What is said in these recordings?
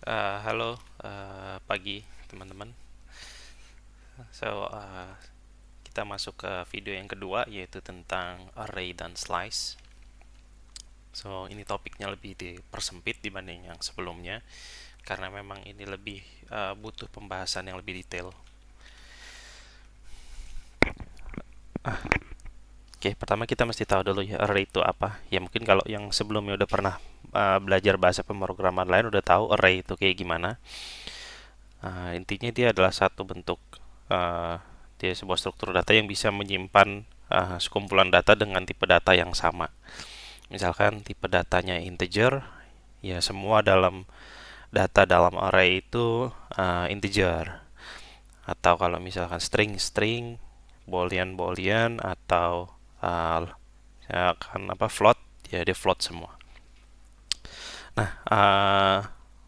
Halo, pagi teman-teman. So, kita masuk ke video yang kedua yaitu tentang array dan slice. So, ini topiknya lebih dipersempit dibanding yang sebelumnya karena memang ini lebih butuh pembahasan yang lebih detail. Oke, pertama kita mesti tahu dulu ya array itu apa. Ya mungkin kalau yang sebelumnya udah pernah belajar bahasa pemrograman lain udah tahu array itu kayak gimana. Intinya dia adalah satu bentuk uh, dia sebuah struktur data yang bisa menyimpan sekumpulan data dengan tipe data yang sama. Misalkan tipe datanya integer, ya semua dalam data dalam array itu integer. Atau kalau misalkan string, boolean, atau uh, ya kan apa float, ya dia float semua. Nah,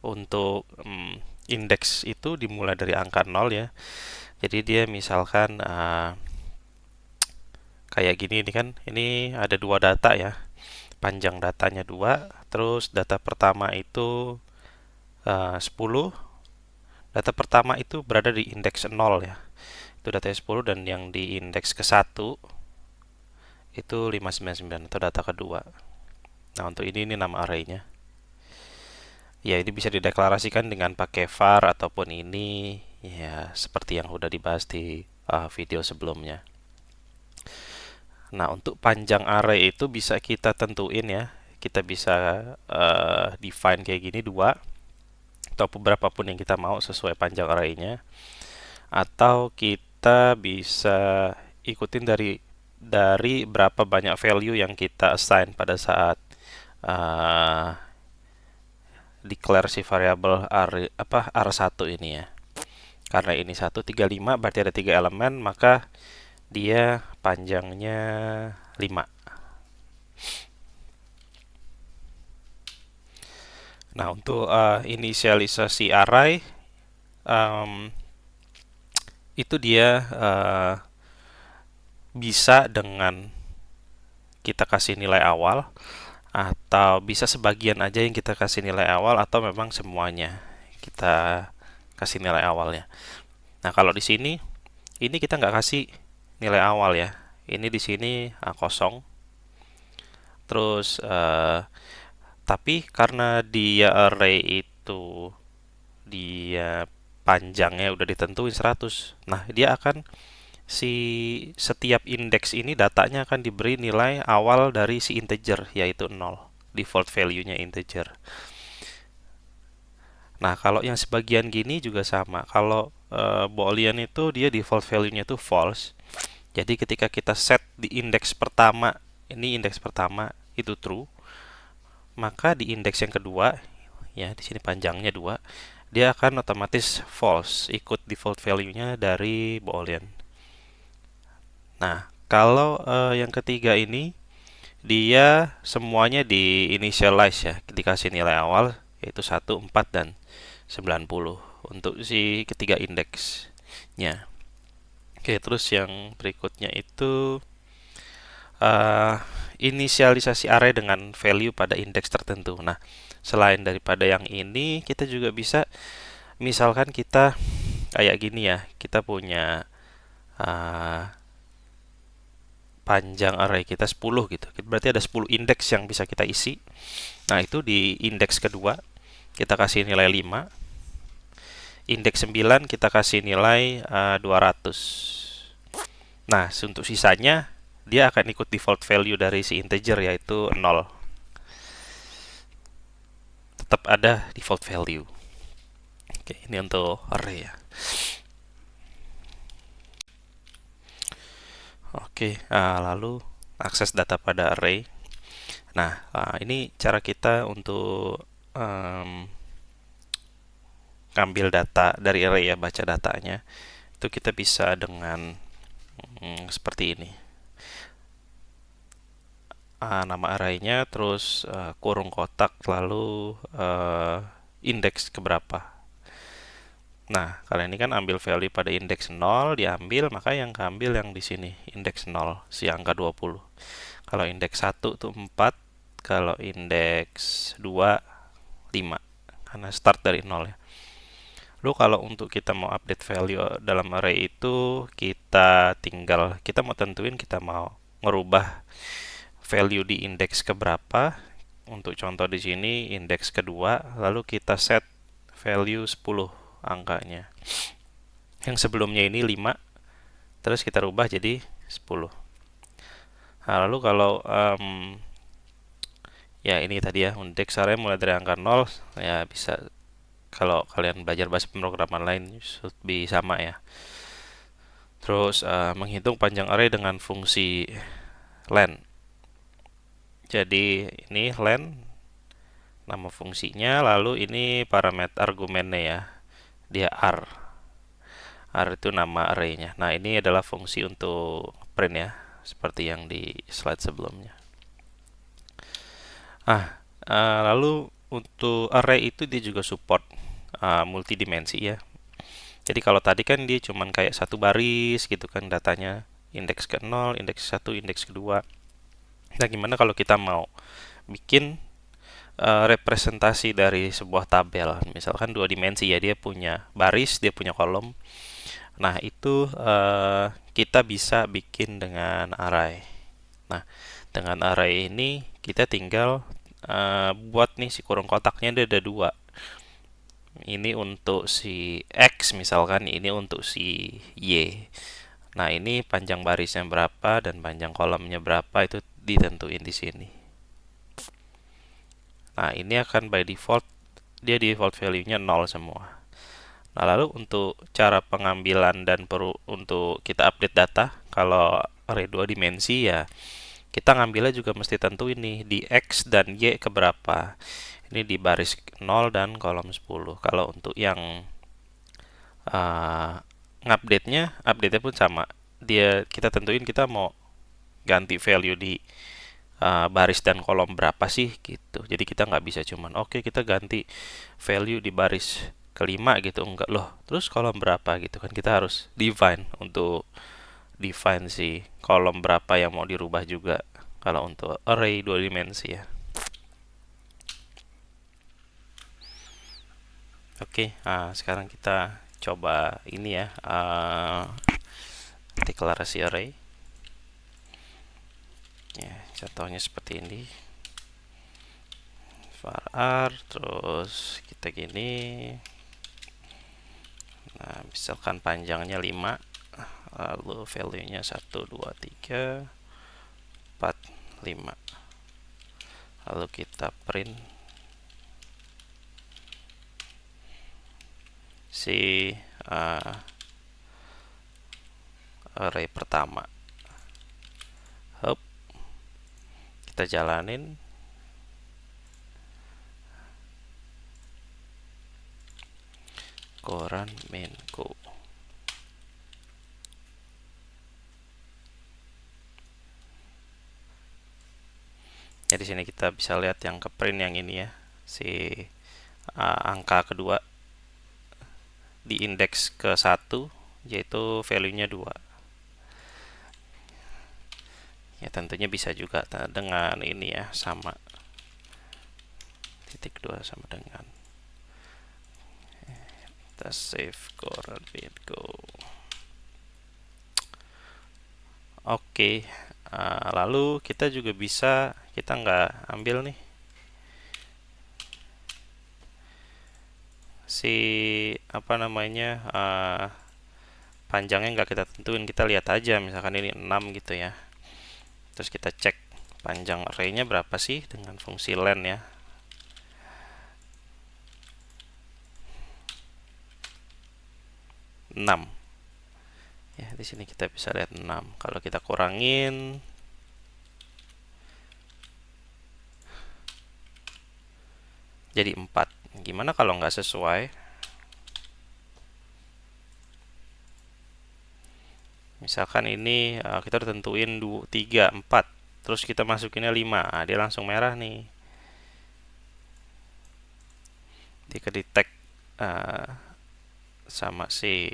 untuk indeks itu dimulai dari angka 0 ya. Jadi dia misalkan kayak gini ini kan, ini ada dua data ya. Panjang datanya 2, terus data pertama itu 10. Data pertama itu berada di indeks 0 ya. Itu datanya 10 dan yang di indeks ke 1 itu 599 atau data kedua. Nah, untuk ini nama arraynya. Ya, ini bisa dideklarasikan dengan pakai var ataupun ini ya seperti yang udah dibahas di video sebelumnya. Nah, untuk panjang array itu bisa kita tentuin ya. Kita bisa define kayak gini dua atau beberapa pun yang kita mau sesuai panjang arraynya. Atau kita bisa ikutin dari berapa banyak value yang kita assign pada saat uh, declare si variabel R1 ini ya. Karena ini 135 berarti ada 3 elemen, maka dia panjangnya 5. Nah, untuk inisialisasi array um, itu dia bisa dengan kita kasih nilai awal atau bisa sebagian aja yang kita kasih nilai awal atau memang semuanya kita kasih nilai awalnya. Nah, kalau di sini ini kita nggak kasih nilai awal ya. Ini di sini kosong. Terus tapi karena dia array itu dia panjangnya udah ditentuin 100. Nah, dia akan si setiap indeks ini datanya akan diberi nilai awal dari si integer yaitu 0. Default value-nya integer. Nah, kalau yang sebagian gini juga sama. Kalau Boolean itu dia default value-nya itu false. Jadi ketika kita set di indeks pertama, ini indeks pertama itu true, maka di indeks yang kedua, ya di sini panjangnya 2, dia akan otomatis false, ikut default value-nya dari Boolean. Nah, kalau yang ketiga ini dia semuanya di initialize ya, dikasih nilai awal yaitu 1, 4 dan 90 untuk si ketiga indeksnya. Oke, terus yang berikutnya itu uh, inisialisasi array dengan value pada indeks tertentu. Nah, selain daripada yang ini, kita juga bisa misalkan kita kayak gini ya, kita punya uh, panjang array kita 10 gitu. Berarti ada 10 indeks yang bisa kita isi. Nah, itu di indeks kedua kita kasih nilai 5. Indeks 9 kita kasih nilai 200. Nah, untuk sisanya dia akan ikut default value dari si integer yaitu 0. Tetap ada default value. Oke, ini untuk array ya. Oke, lalu akses data pada array. Nah, ini cara kita untuk ngambil data dari array ya, baca datanya. Itu kita bisa dengan seperti ini. Nama arraynya, terus kurung kotak, lalu indeks keberapa. Nah, kalian ini kan ambil value pada indeks 0, diambil, maka yang keambil yang di sini, indeks 0, si angka 20. Kalau indeks 1 itu 4, kalau indeks 2, 5. karena start dari nol ya. Lalu kalau untuk kita mau update value dalam array itu, kita mau tentuin kita mau ngerubah value di indeks keberapa. Untuk contoh di sini indeks kedua, lalu kita set value 10 angkanya. Yang sebelumnya ini 5, terus kita rubah jadi 10. Nah, lalu kalau ya ini tadi ya, indeks array mulai dari angka 0 ya bisa, kalau kalian belajar bahasa pemrograman lain should be sama ya. Terus menghitung panjang array dengan fungsi len. Jadi ini len nama fungsinya, lalu ini parameter argumennya ya. Dia R. R itu nama arraynya. Nah, ini adalah fungsi untuk print ya, seperti yang di slide sebelumnya. Lalu untuk array itu dia juga support multidimensi ya. Jadi kalau tadi kan dia cuman kayak satu baris gitu kan datanya, indeks ke 0, indeks 1, indeks kedua. Nah, gimana kalau kita mau bikin representasi dari sebuah tabel, misalkan dua dimensi ya, dia punya baris, dia punya kolom. Nah, itu kita bisa bikin dengan array. Nah, dengan array ini kita tinggal buat nih si kurung kotaknya dia ada dua. Ini untuk si X misalkan, ini untuk si Y. Nah, ini panjang barisnya berapa dan panjang kolomnya berapa itu ditentuin di sini. Nah, ini akan by default dia default value-nya 0 semua. Nah, lalu untuk cara pengambilan dan untuk kita update data, kalau array 2 dimensi ya, kita ngambilnya juga mesti tentuin nih di X dan Y keberapa. Ini di baris 0 dan kolom 10. Kalau untuk yang update-nya pun sama. Kita tentuin kita mau ganti value di baris dan kolom berapa sih gitu. Jadi kita nggak bisa cuman oke, kita ganti value di baris kelima gitu, enggak loh. Terus kolom berapa gitu kan, kita harus define si kolom berapa yang mau dirubah juga kalau untuk array 2 dimensi ya. Oke, sekarang kita coba ini ya, deklarasi array. Ya, contohnya seperti ini. var terus kita gini. Nah, misalkan panjangnya 5, lalu value-nya 1, 2, 3, 4, 5. Lalu kita print si array pertama. Hop, kita jalanin. Koran Menko. Ya, di sini kita bisa lihat yang ke print yang ini ya, si angka kedua di indeks ke 1, yaitu value-nya 2. Ya, tentunya bisa juga dengan ini ya, sama titik 2 sama dengan kita save Koran Menko. Oke, lalu kita juga bisa, kita nggak ambil nih si apa namanya panjangnya nggak kita tentuin, kita lihat aja misalkan ini 6 gitu ya. Terus kita cek panjang array-nya berapa sih dengan fungsi len ya. Enam. Ya, di sini kita bisa lihat 6. Kalau kita kurangin jadi 4. Gimana kalau nggak sesuai? Misalkan ini kita udah tentuin 2, 3, 4. Terus kita masukinnya 5. Nah, dia langsung merah nih. Dia kedetek sama si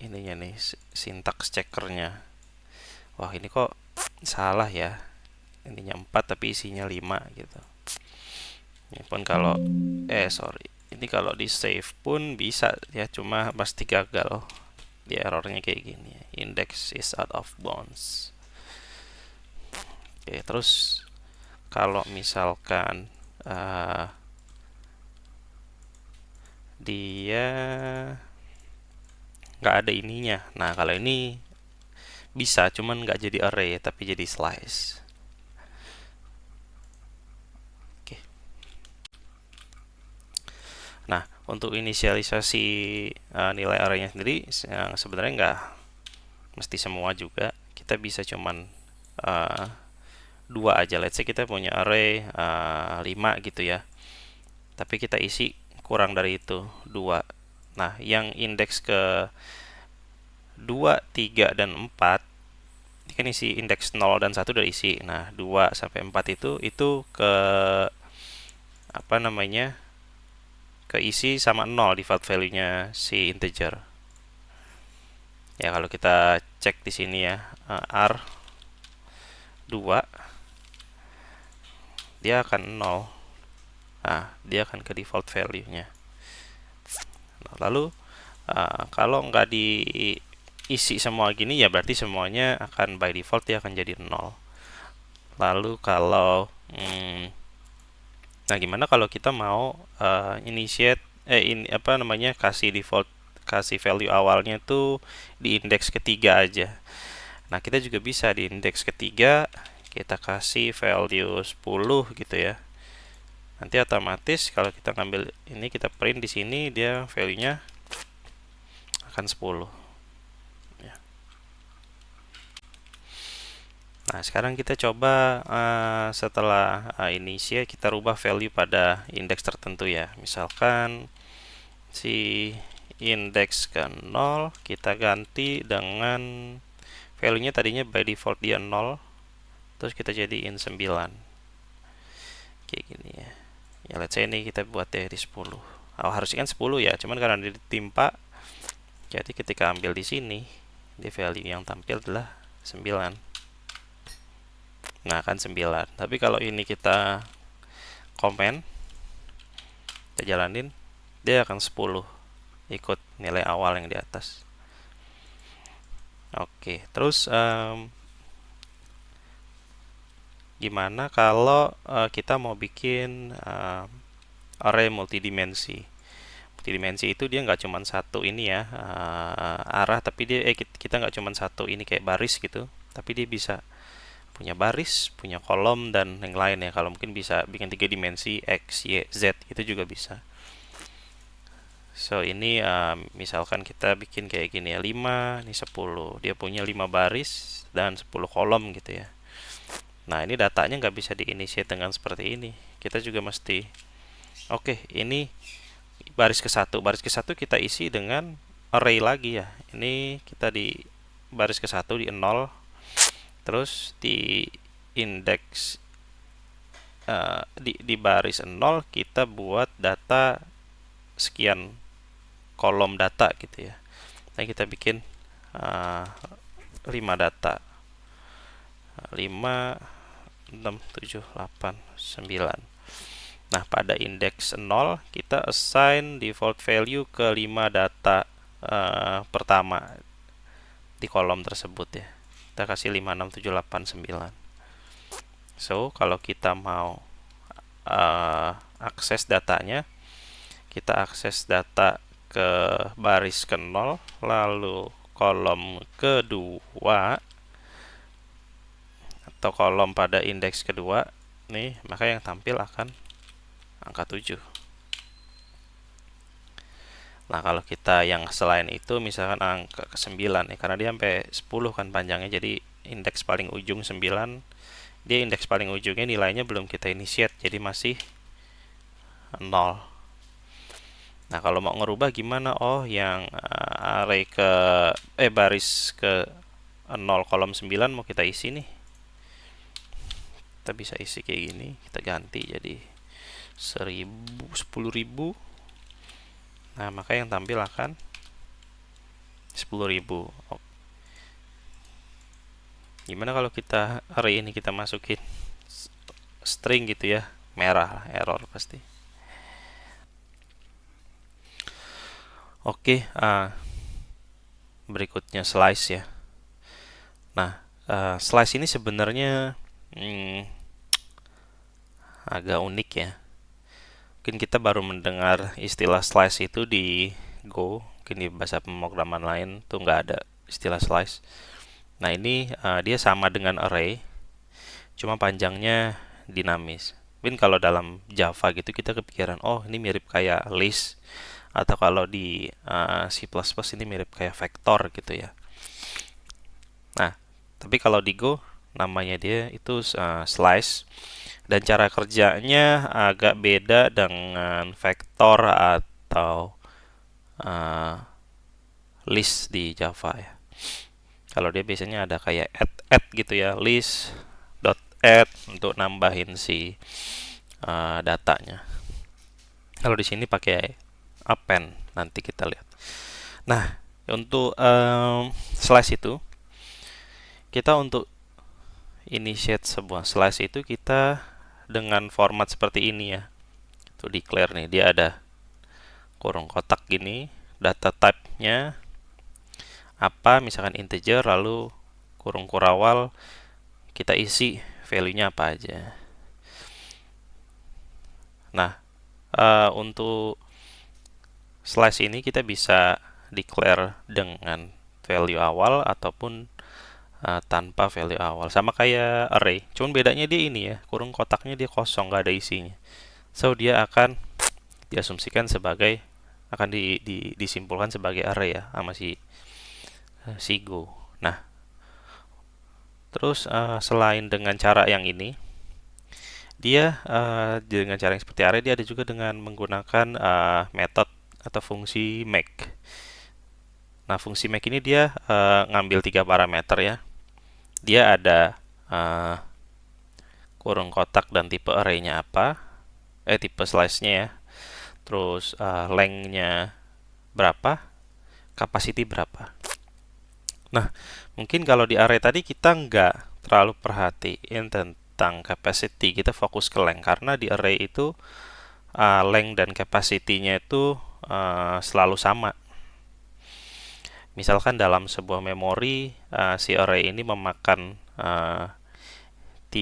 ininya nih, syntax checkernya. Wah, ini kok salah ya. Ininya 4 tapi isinya 5 gitu. Ini pun kalau sorry, ini kalau di save pun bisa ya, cuma pasti gagal. Dia errornya kayak gini, index is out of bounds. Oke, terus kalau misalkan dia nggak ada ininya, nah kalau ini bisa, cuman nggak jadi array tapi jadi slice. Oke. Nah, untuk inisialisasi nilai arraynya sendiri yang sebenarnya nggak mesti semua juga. Kita bisa cuman dua aja. Let's say kita punya array 5 gitu ya. Tapi kita isi kurang dari itu, 2. Nah, yang indeks ke 2, 3, dan 4 ini kan isi indeks 0 dan 1 udah isi. Nah, 2 sampai 4 itu ke apa namanya? Keisi sama 0 default value-nya si integer. Ya, kalau kita cek di sini ya, R 2 dia akan 0. Nah, dia akan ke default value-nya. Lalu kalau nggak diisi semua gini ya berarti semuanya akan by default dia akan jadi 0. Lalu kalau nah gimana kalau kita mau initiate ini apa namanya, kasih default, kasih value awalnya tuh di indeks ketiga aja. Nah, kita juga bisa di indeks ketiga kita kasih value 10 gitu ya. Nanti otomatis kalau kita ngambil ini, kita print di sini, dia value-nya akan 10 ya. Nah, sekarang kita coba setelah initiate kita rubah value pada indeks tertentu ya. Misalkan si indeks ke 0 kita ganti dengan value-nya tadinya by default dia 0, terus kita jadiin 9. Kayak gini ya. Ya, let's say ini kita buat dari 10. Harusnya kan 10 ya, cuman karena ditimpa, jadi ketika ambil di sini, di value yang tampil adalah 9. Nah, kan 9. Tapi kalau ini kita komen, kita jalanin, dia akan 10. Ikut nilai awal yang di atas. Oke, terus gimana kalau kita mau bikin array multidimensi? Multidimensi itu dia nggak cuma satu ini ya, arah, tapi dia kita nggak cuma satu ini kayak baris gitu, tapi dia bisa punya baris, punya kolom, dan yang lain ya. Kalau mungkin bisa bikin 3 dimensi x, y, z itu juga bisa. So ini misalkan kita bikin kayak gini ya, 5, ini 10. Dia punya 5 baris dan 10 kolom gitu ya. Nah, ini datanya nggak bisa di-initiate dengan seperti ini. Kita juga mesti, oke, ini baris ke-1. Baris ke-1 kita isi dengan array lagi ya. Ini kita di baris ke-1 di 0, terus di indeks di baris 0 kita buat data sekian kolom data gitu ya. Nah, kita bikin 5 data. 5, 6, 7, 8, 9. Nah, pada indeks 0 kita assign default value ke 5 data pertama di kolom tersebut ya. Kita kasih 5, 6, 7, 8, 9. So, kalau kita mau akses datanya, kita akses data ke baris ke 0, lalu kolom kedua atau kolom pada indeks kedua nih, maka yang tampil akan angka 7. Nah, kalau kita yang selain itu misalkan angka ke 9 nih, karena dia sampai 10 kan panjangnya, jadi indeks paling ujung 9, dia indeks paling ujungnya nilainya belum kita initiate, jadi masih 0. Nah, kalau mau ngerubah gimana? Oh, yang array ke baris ke 0 kolom 9 mau kita isi nih. Kita bisa isi kayak gini, kita ganti jadi 1000, 10.000. Nah, maka yang tampil akan 10.000. Gimana kalau kita array ini kita masukin string gitu ya, merah, error pasti. Oke, berikutnya slice ya. Nah, slice ini sebenarnya hmm, agak unik ya. Mungkin kita baru mendengar istilah slice itu di Go, mungkin di bahasa pemrograman lain tuh nggak ada istilah slice. Nah ini dia sama dengan array, cuma panjangnya dinamis. Mungkin kalau dalam Java gitu kita kepikiran, oh ini mirip kayak list, atau kalau di C++ ini mirip kayak vektor gitu ya. Nah, tapi kalau di Go namanya dia itu slice, dan cara kerjanya agak beda dengan vektor atau uh, list di Java ya. Kalau dia biasanya ada kayak add gitu ya, list dot add untuk nambahin si datanya. Kalau di sini pakai append, nanti kita lihat. Nah, untuk slice itu, kita untuk initiate sebuah slice itu kita dengan format seperti ini ya. Itu declare nih, dia ada kurung kotak gini, data type-nya apa, misalkan integer, lalu kurung kurawal, kita isi value-nya apa aja. Nah, untuk slice ini kita bisa declare dengan value awal ataupun tanpa value awal. Sama kayak array. Cuman bedanya dia ini ya, kurung kotaknya dia kosong, nggak ada isinya. So, dia akan diasumsikan sebagai, akan disimpulkan sebagai array ya sama si Go. Nah, terus selain dengan cara yang ini, dia dengan cara yang seperti array, dia ada juga dengan menggunakan method atau fungsi make. Nah, fungsi make ini dia ngambil 3 parameter ya. Dia ada kurung kotak dan tipe array-nya apa, tipe slice-nya ya. Terus length-nya berapa, capacity berapa. Nah, mungkin kalau di array tadi kita nggak terlalu perhatiin tentang capacity, kita fokus ke length karena di array itu length dan capacity-nya itu selalu sama. Misalkan dalam sebuah memori, si array ini memakan 3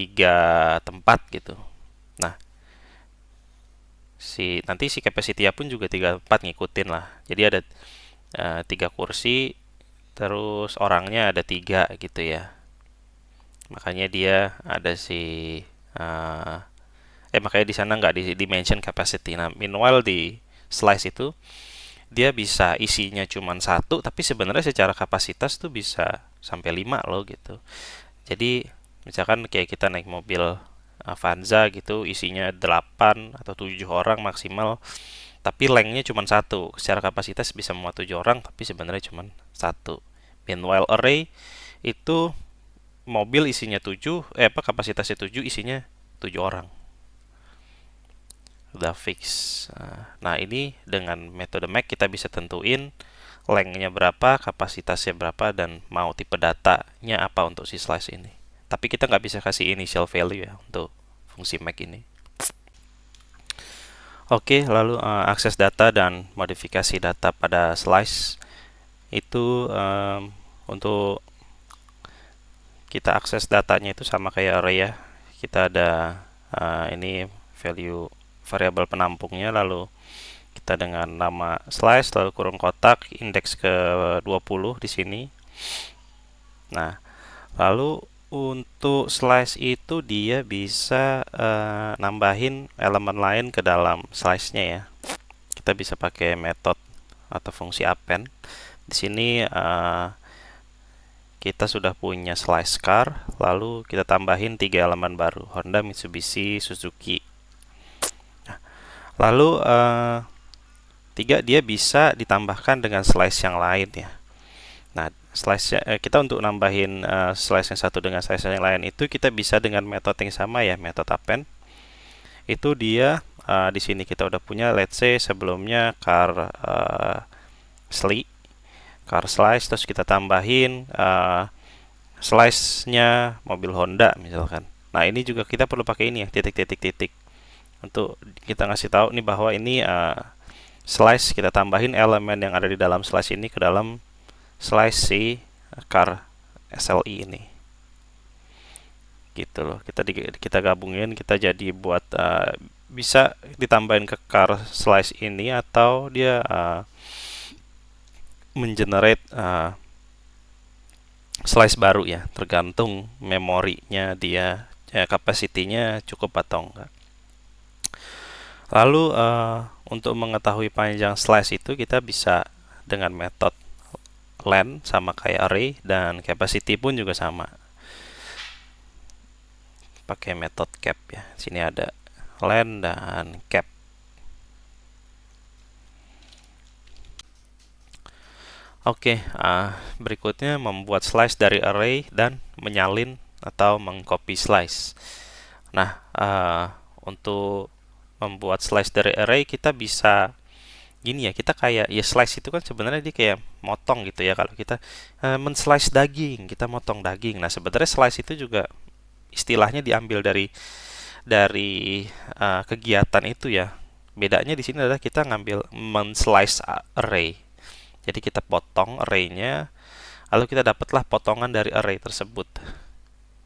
tempat gitu. Nah, nanti si capacity-nya pun juga 3 tempat ngikutin lah. Jadi ada 3 kursi, terus orangnya ada 3 gitu ya. Makanya dia ada uh, makanya di sana nggak di mention capacity. Nah, meanwhile di slice itu dia bisa isinya cuma 1, tapi sebenarnya secara kapasitas tuh bisa sampai 5 loh gitu. Jadi misalkan kayak kita naik mobil Avanza gitu, isinya 8 atau 7 orang maksimal, tapi lengthnya cuma 1. Secara kapasitas bisa muat 7 orang, tapi sebenarnya cuma 1. Meanwhile array itu mobil isinya 7, kapasitasnya 7, isinya 7 orang. Udah fix. Nah, ini dengan metode make kita bisa tentuin lengthnya berapa, kapasitasnya berapa, dan mau tipe datanya apa untuk si slice ini. Tapi kita nggak bisa kasih initial value ya untuk fungsi make ini. Oke, lalu akses data dan modifikasi data pada slice itu untuk kita akses datanya itu sama kayak array ya. Kita ada ini value variabel penampungnya, lalu kita dengan nama slice, lalu kurung kotak, indeks ke 20 di sini. Nah, lalu untuk slice itu dia bisa nambahin elemen lain ke dalam slice-nya ya. Kita bisa pakai method atau fungsi append. Di sini kita sudah punya slice car, lalu kita tambahin 3 elemen baru, Honda, Mitsubishi, Suzuki. Lalu 3 dia bisa ditambahkan dengan slice yang lain ya. Nah, kita untuk nambahin slice yang satu dengan slice yang lain itu kita bisa dengan metode yang sama ya, metode append. Itu dia di sini kita udah punya, let's say sebelumnya car car slice, terus kita tambahin slice-nya mobil Honda misalkan. Nah, ini juga kita perlu pakai ini ya, titik-titik-titik. untuk kita ngasih tahu nih bahwa ini slice, kita tambahin elemen yang ada di dalam slice ini ke dalam slice si car SLI ini, gitu loh. Kita gabungin, kita jadi buat bisa ditambahin ke car slice ini, atau dia mengenerate slice baru ya, tergantung memorinya dia, kapasitinya cukup atau enggak. Lalu untuk mengetahui panjang slice itu kita bisa dengan metode len sama kayak array, dan capacity pun juga sama. Pakai metode cap ya. Sini ada len dan cap. Oke, berikutnya membuat slice dari array dan menyalin atau mengcopy slice. Nah, untuk membuat slice dari array kita bisa gini ya, kita kayak ya, slice itu kan sebenarnya dia kayak motong gitu ya. Kalau kita men-slice daging, kita motong daging. Nah, sebenarnya slice itu juga istilahnya diambil dari kegiatan itu ya. Bedanya di sini adalah kita ngambil men-slice array. Jadi kita potong array-nya, lalu kita dapatlah potongan dari array tersebut.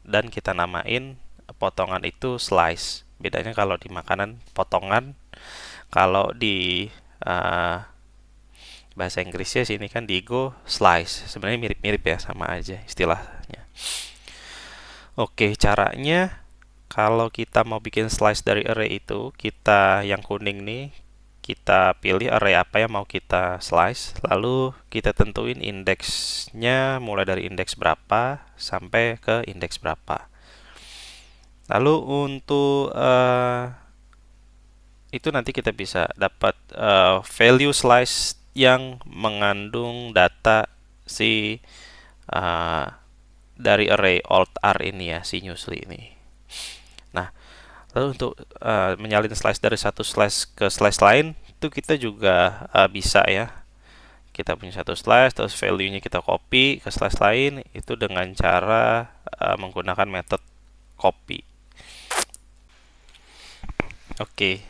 Dan kita namain potongan itu slice. Bedanya kalau di makanan potongan, kalau di bahasa Inggrisnya sini kan di Go slice. Sebenarnya mirip-mirip ya, sama aja istilahnya. Oke, caranya kalau kita mau bikin slice dari array itu, kita yang kuning nih, kita pilih array apa yang mau kita slice, lalu kita tentuin indeksnya mulai dari indeks berapa sampai ke indeks berapa. Lalu untuk itu nanti kita bisa dapat value slice yang mengandung data si dari array alt r ini ya, si Newsly ini. Nah, lalu untuk menyalin slice dari satu slice ke slice lain, itu kita juga bisa ya. Kita punya satu slice, terus value-nya kita copy ke slice lain, itu dengan cara menggunakan metode copy. Oke.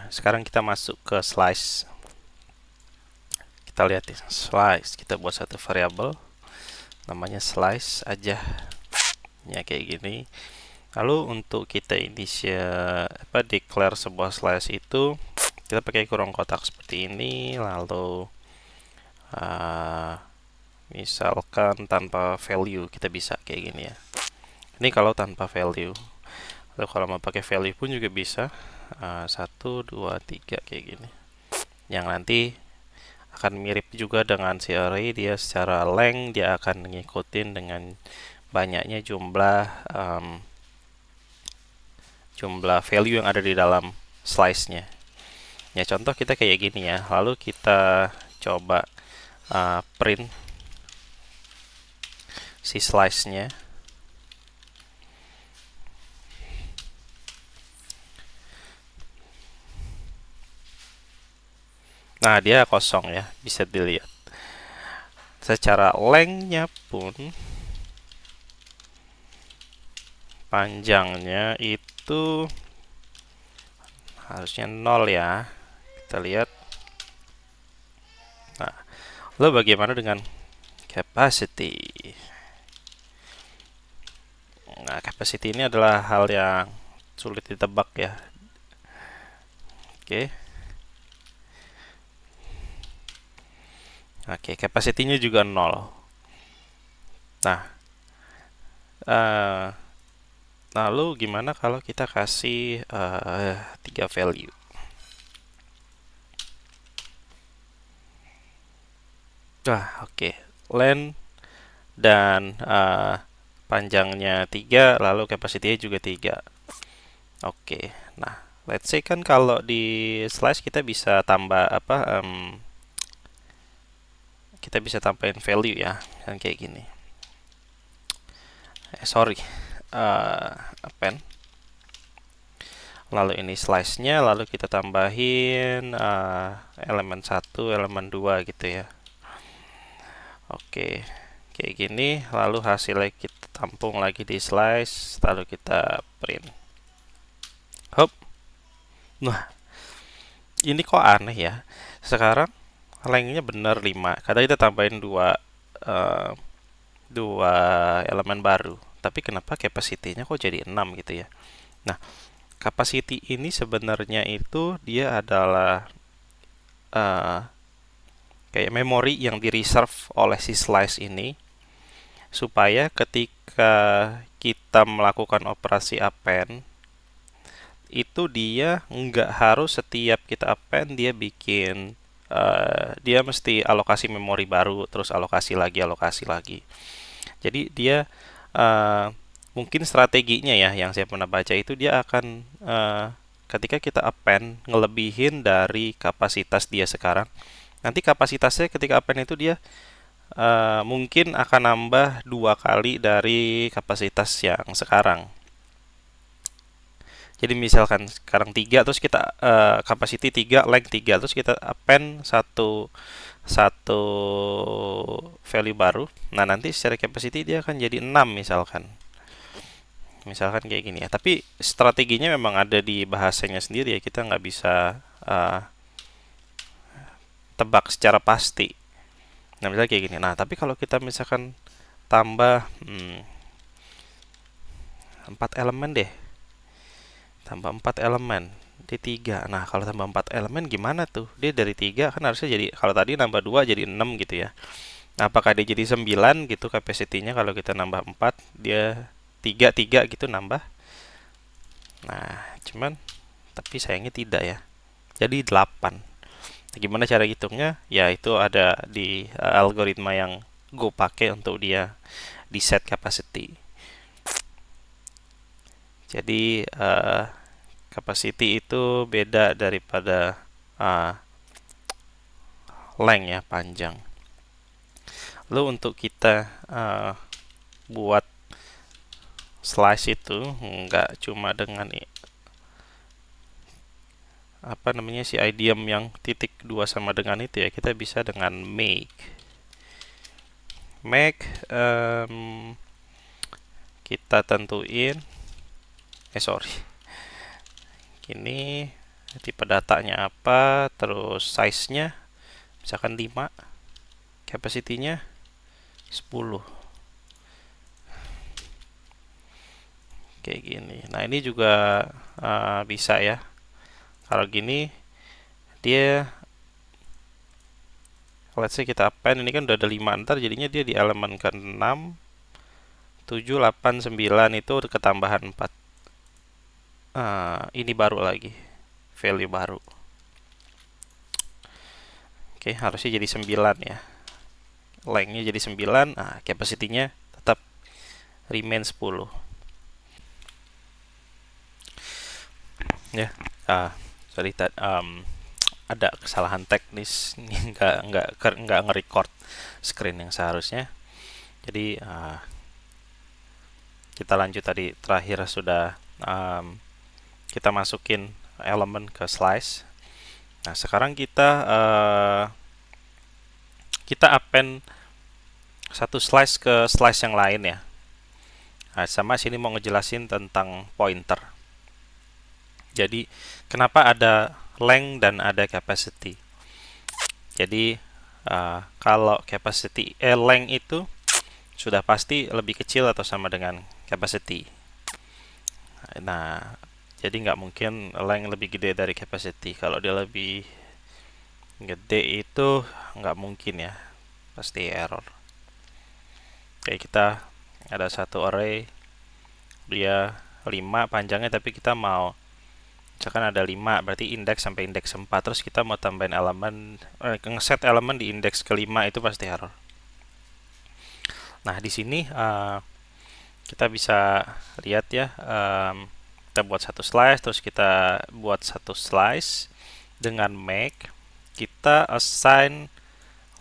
Sekarang kita masuk ke slice. Kita lihat ya, slice. Kita buat satu variabel, namanya slice aja. Ya kayak gini. Lalu untuk kita declare sebuah slice itu, kita pakai kurung kotak seperti ini. Lalu misalkan tanpa value, kita bisa kayak gini ya. Ini kalau tanpa value. Lalu kalau mau pakai value pun juga bisa. 1, 2, 3 kayak gini. Yang nanti akan mirip juga dengan si array, dia secara length dia akan ngikutin dengan banyaknya jumlah value yang ada di dalam slice-nya. Ya, contoh kita kayak gini ya. Lalu kita coba print si slice-nya. Nah, dia kosong ya, bisa dilihat. Secara length-nya pun, panjangnya itu harusnya 0 ya. Kita lihat. Nah, lalu bagaimana dengan capacity? Nah, capacity ini adalah hal yang sulit ditebak ya. Oke. Oke, capacity-nya juga 0. Nah, lalu gimana kalau kita kasih 3 value? Oke. Length dan panjangnya 3, lalu capacity-nya juga 3. Oke. Nah, let's say kan kalau di slice kita bisa tambah kita bisa tambahin value ya, kan kayak gini. Append. Lalu ini slice-nya, lalu kita tambahin elemen 1, elemen 2 gitu ya. Oke, kayak gini. Lalu hasilnya kita tampung lagi di slice, lalu kita print. Hop. Nah, ini kok aneh ya. Sekarang lengthnya bener 5. Kadang kita tambahin eh, dua elemen baru. Tapi kenapa capacity-nya kok jadi 6 gitu ya? Nah, capacity ini sebenarnya itu dia adalah eh, kayak memori yang di reserve oleh si slice ini supaya ketika kita melakukan operasi append itu dia nggak harus setiap kita append dia bikin dia mesti alokasi memori baru terus alokasi lagi. Jadi dia eh, mungkin strateginya ya yang saya pernah baca itu dia akan ketika kita append ngelebihin dari kapasitas dia sekarang. Nanti kapasitasnya ketika append itu dia mungkin akan nambah 2 kali dari kapasitas yang sekarang. Jadi misalkan sekarang 3 terus kita capacity 3 length 3 terus kita append satu satu value baru. Nah, nanti secara capacity dia akan jadi 6 misalkan. Misalkan kayak gini ya. Tapi strateginya memang ada di bahasanya sendiri ya. Kita nggak bisa tebak secara pasti. Nah, misalnya kayak gini. Nah, tapi kalau kita misalkan tambah 4 elemen deh. Tambah 4 elemen di 3. Nah, kalau tambah 4 elemen gimana tuh? Dia dari 3 kan harusnya jadi kalau tadi nambah 2 jadi 6 gitu ya. Nah, apakah dia jadi 9 gitu capacity-nya kalau kita nambah 4, dia 3 gitu nambah. Nah, cuman tapi sayangnya tidak ya. Jadi 8. Nah, gimana cara hitungnya? Ya itu ada di algoritma yang Go pakai untuk dia di set capacity. Jadi capacity itu beda daripada uh, length ya, panjang. Lalu untuk kita buat slice itu nggak cuma dengan apa namanya si idiom yang titik 2 sama dengan itu ya, kita bisa dengan make kita tentuin sorry ini tipe datanya apa, terus size-nya misalkan 5, capacity-nya 10 kayak gini. Nah, ini juga bisa ya. Kalau gini dia let's say kita append ini kan udah ada 5, ntar jadinya dia di elemen ke-6 7, 8, 9 itu ketambahan 4. Ini baru lagi value baru. Oke, harusnya jadi 9 ya. Lengthnya jadi 9, capacity-nya tetap remain 10. Ya, sorry, ada kesalahan teknis nggak nge-record screen yang seharusnya. Jadi kita lanjut tadi terakhir sudah kita masukin elemen ke slice. Nah, sekarang kita append satu slice ke slice yang lain ya. Nah, sama sini mau ngejelasin tentang pointer. Jadi kenapa ada length dan ada capacity? Jadi kalau capacity length itu sudah pasti lebih kecil atau sama dengan capacity. Nah, jadi nggak mungkin length lebih gede dari capacity. Kalau dia lebih gede itu nggak mungkin ya, pasti error. Kayak kita ada satu array dia 5 panjangnya, tapi kita mau misalkan ada 5 berarti indeks sampai indeks 4, terus kita mau tambahin elemen ngeset elemen di indeks ke-5 itu pasti error. Nah, di sini kita bisa lihat ya, kita buat satu slice, terus kita buat satu slice dengan make kita assign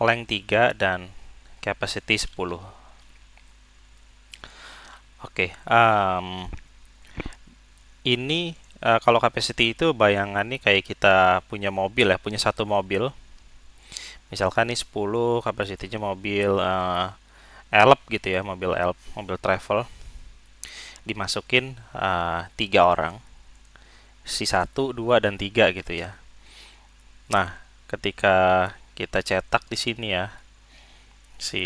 length 3 dan capacity 10. Oke, ini kalau capacity itu bayangannya kayak kita punya mobil ya, punya satu mobil. Misalkan nih 10 capacity-nya mobil Elf gitu ya, mobil Elf, mobil travel. dimasukin 3 orang, si 1, 2, dan 3 gitu ya. Nah, ketika kita cetak di sini ya, si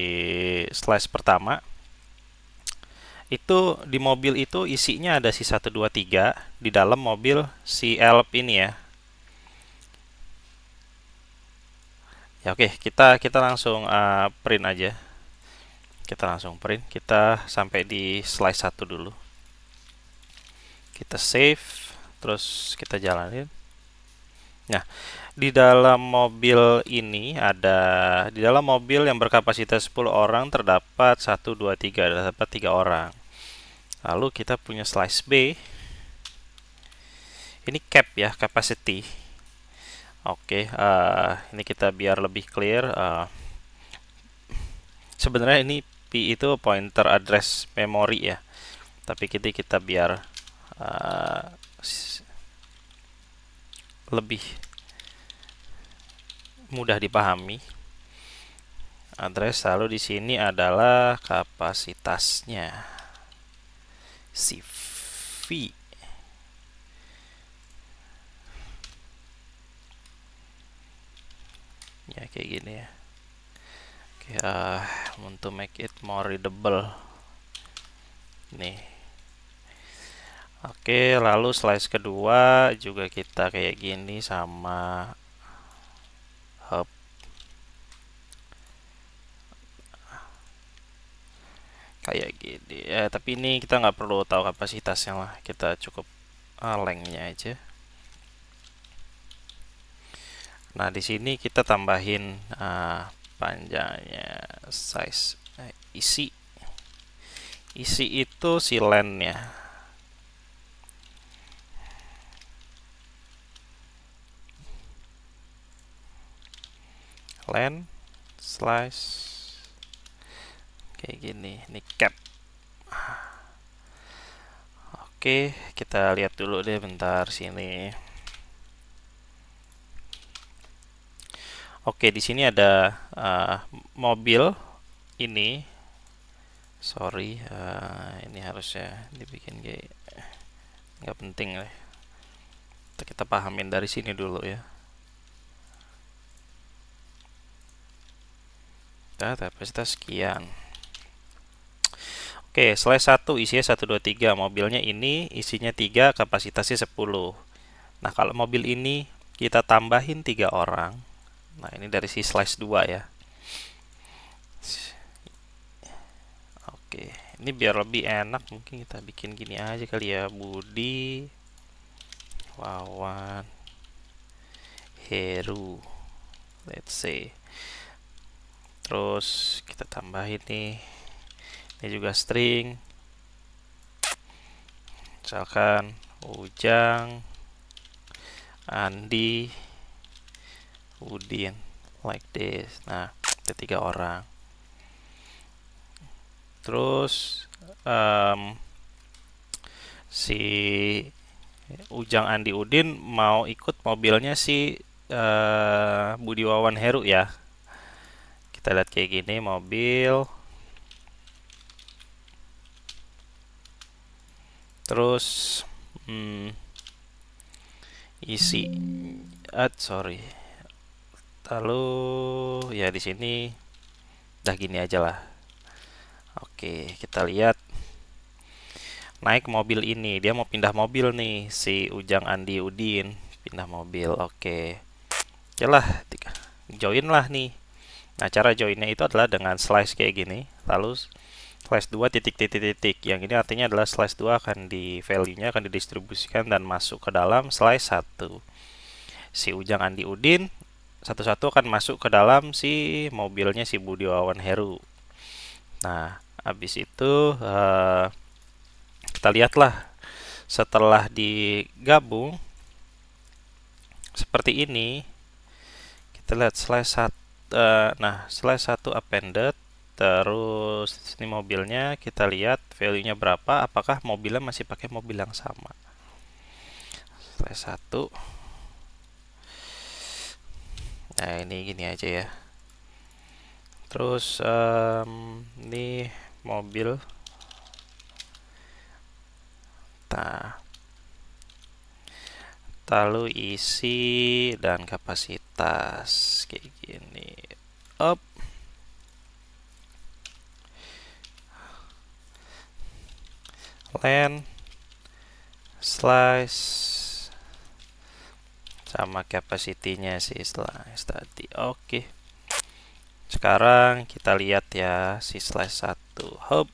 slice pertama itu di mobil itu isinya ada si 1, 2, 3 di dalam mobil si Elf ini ya. Ya oke, kita langsung print aja. Kita langsung print. Kita sampai di slice 1 dulu. Kita save, terus kita jalanin. Nah, di dalam mobil ini di dalam mobil yang berkapasitas 10 orang terdapat 1, 2, 3, terdapat 3 orang. Lalu kita punya slice B. Ini cap ya, capacity. Oke, ini kita biar lebih clear. Sebenarnya ini P itu pointer address memory ya. Tapi kita biar lebih mudah dipahami. Address lalu di sini adalah kapasitasnya si V. Ya kayak gini ya. Oke, untuk make it more readable. Nih. Oke, lalu slice kedua juga kita kayak gini sama hub. Kayak gini ya, tapi ini kita nggak perlu tahu kapasitasnya lah, kita cukup lengthnya aja. Nah, di sini kita tambahin panjangnya size isi itu si length-nya. Length slice kayak gini. Ini cap. Oke, kita lihat dulu deh bentar sini. Oke, di sini ada mobil ini. Sorry, ini harusnya dibikin kayak nggak penting lah. Kita pahamin dari sini dulu ya. Kapasitas sekian. Oke, slice 1 isinya 1, 2, 3. Mobilnya ini isinya 3, kapasitasnya 10. Nah, kalau mobil ini kita tambahin 3 orang. Nah, ini dari si slice 2 ya. Oke, ini biar lebih enak mungkin kita bikin gini aja kali ya. Budi, Wawan, Heru, let's say. Terus kita tambahin nih. Ini juga string. Misalkan Ujang, Andi, Udin, like this. Nah, ada 3 orang. Terus si Ujang, Andi, Udin mau ikut mobilnya si Budi, Wawan, Heru ya. Kita lihat kayak gini mobil. Terus isi sorry. Lalu ya di sini udah gini aja lah. Oke, kita lihat naik mobil ini. Dia mau pindah mobil nih, si Ujang, Andi, Udin pindah mobil. Oke. Yalah, join lah nih. Nah, cara joinnya itu adalah dengan slice kayak gini. Lalu slice 2 titik titik titik. Yang ini artinya adalah slice 2 akan di value-nya akan didistribusikan dan masuk ke dalam slice 1. Si Ujang, Andi, Udin satu-satu akan masuk ke dalam si mobilnya si Budi, Wawan, Heru. Nah, habis itu kita lihatlah setelah digabung seperti ini. Kita lihat slice 1. Nah, slice 1 appended. Terus ini mobilnya kita lihat value-nya berapa. Apakah mobilnya masih pakai mobil yang sama? Slice 1. Nah, ini gini aja ya. Terus ini mobil Nah, lalu isi dan kapasitas kayak gini. Up. Len, slice, sama capacity-nya si slice tadi. Oke. Sekarang kita lihat ya si slice 1. Hop.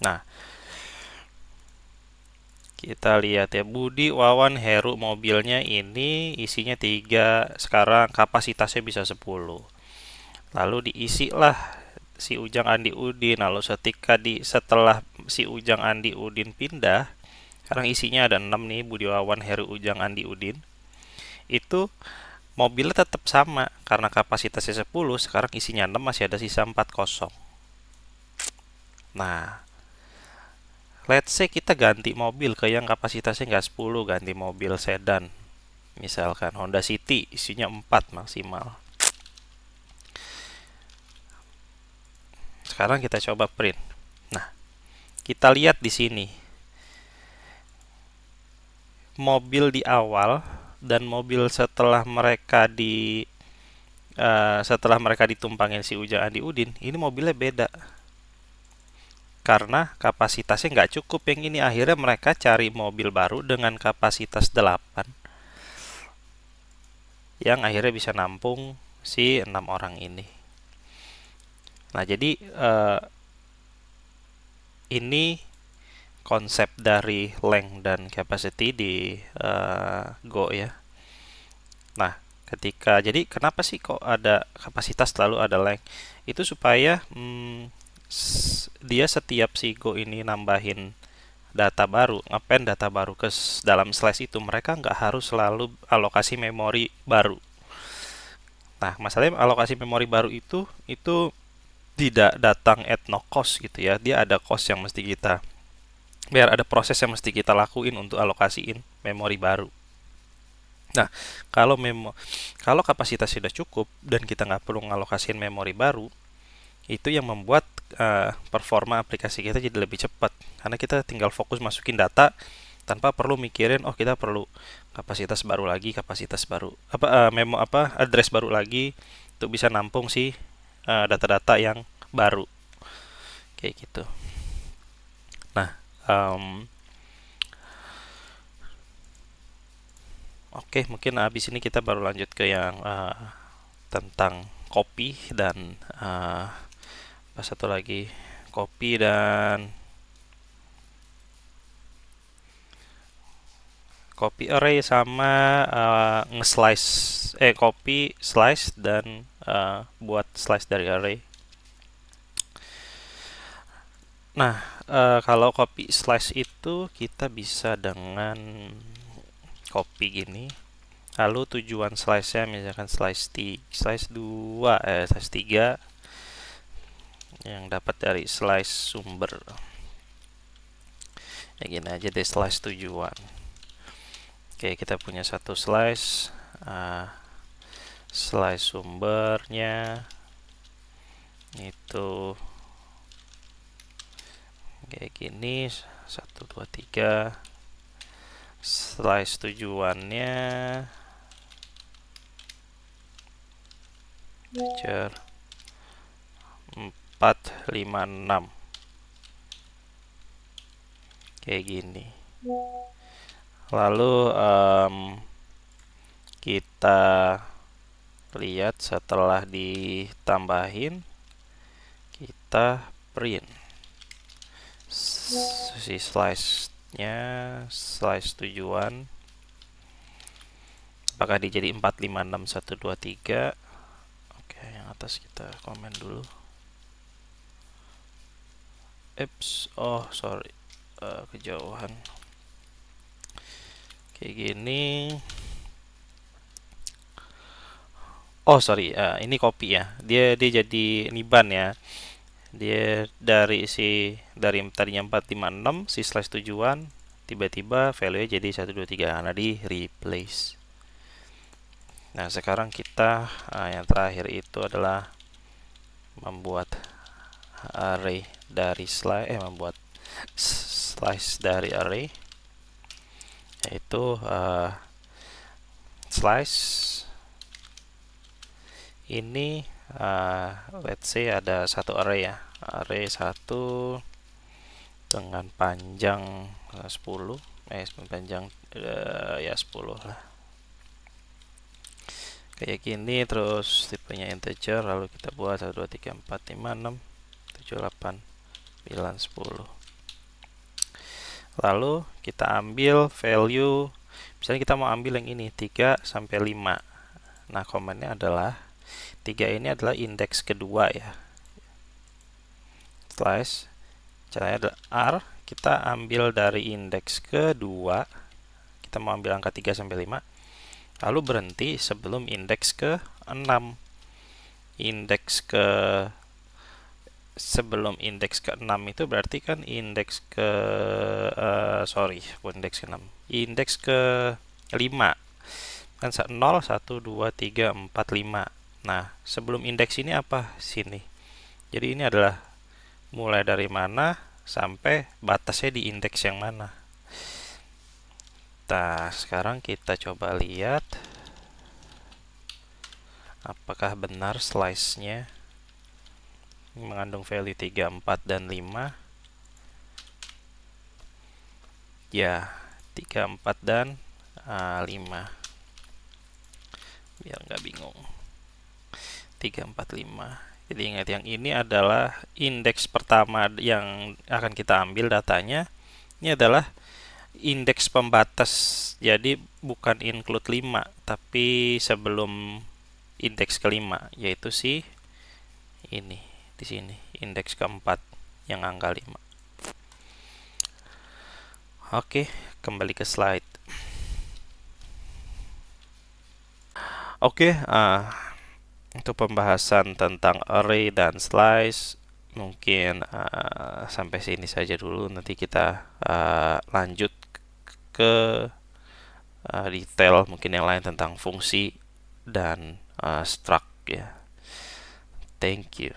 Nah, kita lihat ya, Budi, Wawan, Heru, mobilnya ini isinya 3. Sekarang kapasitasnya bisa 10. Lalu diisilah si Ujang, Andi, Udin. Lalu setelah si Ujang, Andi, Udin pindah, sekarang isinya ada 6 nih, Budi, Wawan, Heru, Ujang, Andi, Udin. Itu mobilnya tetap sama karena kapasitasnya 10, sekarang isinya 6, masih ada sisa 4 kosong. Nah, let's say kita ganti mobil ke yang kapasitasnya nggak 10, ganti mobil sedan. Misalkan Honda City, isinya 4 maksimal. Sekarang kita coba print. Nah, kita lihat di sini. Mobil di awal dan mobil setelah mereka ditumpangin si Ujang, Andi, Udin, ini mobilnya beda. Karena kapasitasnya nggak cukup yang ini, akhirnya mereka cari mobil baru dengan kapasitas 8 yang akhirnya bisa nampung si 6 orang ini. Nah, jadi ini konsep dari length dan capacity di Go ya. Nah, jadi kenapa sih kok ada kapasitas lalu ada length? Itu supaya dia setiap si Go ini nambahin data baru, ngapain data baru ke dalam slash itu, mereka nggak harus selalu alokasi memori baru. Nah, masalahnya alokasi memori baru itu tidak datang at no cost gitu ya. Dia ada cost yang mesti kita biar ada proses yang mesti kita lakuin untuk alokasiin memori baru. Nah, kalau kapasitas sudah cukup dan kita nggak perlu ngalokasiin memori baru, itu yang membuat performa aplikasi kita jadi lebih cepat karena kita tinggal fokus masukin data tanpa perlu mikirin kita perlu kapasitas baru lagi, address baru lagi untuk bisa nampung si data-data yang baru kayak gitu. Nah, oke, mungkin habis ini kita baru lanjut ke yang tentang copy dan satu lagi, copy dan copy array sama copy, slice dan buat slice dari array. Nah, kalau copy slice itu kita bisa dengan copy gini. Lalu tujuan slice-nya misalkan slice 3 yang dapat dari slice sumber. Ya gini aja deh, slice tujuan. Oke, kita punya satu slice. Slice sumbernya itu kayak gini, 1, 2, 3. Slice tujuannya picture 4, 5, 6 kayak gini. Lalu kita lihat setelah ditambahin, kita print si slice-nya, slice tujuan apakah dia jadi 4, 5, 6, 1, 2, 3. Oke, yang atas kita komen dulu. Sorry, kejauhan kayak gini. Sorry, ini copy ya, dia jadi niban ya. Dia dari tadinya 4, 5, 6 si slash tujuan, tiba-tiba value nya jadi 1, 2, 3 karena di replace. Nah, sekarang kita yang terakhir itu adalah membuat array dari membuat slice dari array. yaitu slice ini, let's say ada satu array ya, array 1 dengan panjang 10, panjang ya 10 lah, kayak gini. Terus tipenya integer, lalu kita buat 1 2 3 4 5 6 7 8 9 10. Lalu kita ambil value, misalnya kita mau ambil yang ini 3 sampai 5. Nah, komennya adalah 3 ini adalah indeks kedua ya. Slice caranya adalah R, kita ambil dari indeks kedua, kita mau ambil angka 3 sampai 5, lalu berhenti sebelum indeks ke 6. Sebelum indeks ke 6 itu berarti kan indeks ke bukan indeks ke 6, indeks ke 5 kan, 0 1 2 3 4 5. Nah, sebelum indeks ini apa? Sini. Jadi ini adalah mulai dari mana sampai batasnya di indeks yang mana. Nah, sekarang kita coba lihat apakah benar slice-nya mengandung value 3, 4, dan 5. Ya, 3, 4, dan 5. Biar nggak bingung. 3, 4, 5. Jadi ingat, yang ini adalah indeks pertama yang akan kita ambil datanya. Ini adalah indeks pembatas. Jadi bukan include 5, tapi sebelum indeks kelima, yaitu si ini di sini, indeks keempat yang angka 5. Oke, kembali ke slide. Oke, untuk pembahasan tentang array dan slice mungkin sampai sini saja dulu. Nanti kita lanjut ke detail mungkin yang lain tentang fungsi dan struct ya. Thank you.